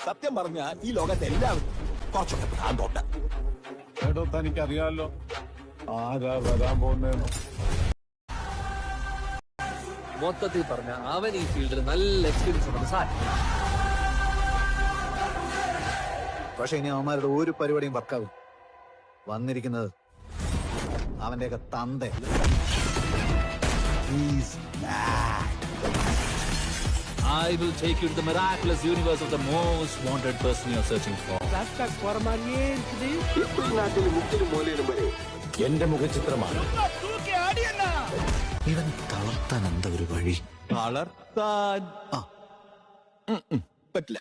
സത്യം പറഞ്ഞ ഈ ലോകത്തെ എല്ലാവരും കുറച്ചൊക്കെ ഭ്രാന്തോട്ട്. എടോ തനിക്കറിയാലോ ആരാ വരാൻ പോകുന്നതെന്ന്. മൊത്തത്തിൽ പറഞ്ഞ അവൻ ഈ ഫീൽഡിൽ നല്ല എക്സ്പീരിയൻസ് ഉണ്ട് സാർ. പക്ഷെ ഇനി അവന്മാരുടെ ഒരു പരിപാടിയും വർക്കാവും. വന്നിരിക്കുന്നത് അവന്റെയൊക്കെ തന്ത. I will take you to the miraculous universe of the most wanted person you're searching for. എന്റെ മുഖചിത്രമാണ്. ഇവൻ തളർത്താൻ എന്താ ഒരു വഴി? വളർത്താൻ പറ്റില്ല.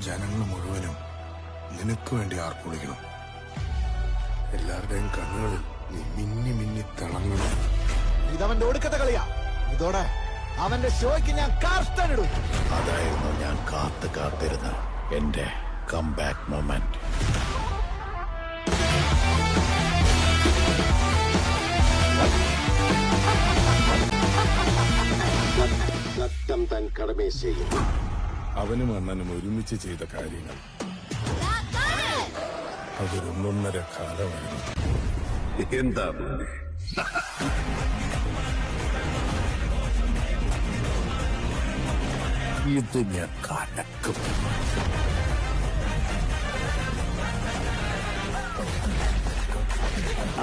ജനങ്ങൾ മുഴുവനും നിനക്ക് വേണ്ടി ആർപ്പുളിക്കണം. എല്ലാവരുടെയും കണ്ണുകളിൽ നീ മിന്നി മിന്നി തിളങ്ങണം. ഇതവന്റെ ഒടുക്കത്തെ കളിയാ. ഇതോടെ അവന്റെ ഷോയ്ക്ക് ഞാൻ കാർട്ടണിടും. അതായിരുന്നു ഞാൻ കാത്തിരുന്ന എന്റെ കംബാക്ക് മൊമെന്റ്. സത്യം താൻ കടമയെ ചെയ്യും. അവനും അണ്ണനും ഒരുമിച്ച് ചെയ്ത കാര്യങ്ങൾ അതൊരൊന്നൊന്നര കാലമായിരുന്നു. എന്താ ഇത് ഞാൻ കണക്കും.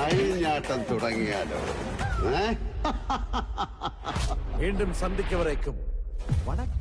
അഴിഞ്ഞാട്ടം തുടങ്ങിയാലോ? വീണ്ടും സന്ധിക്കവരേക്കും വണക്കം.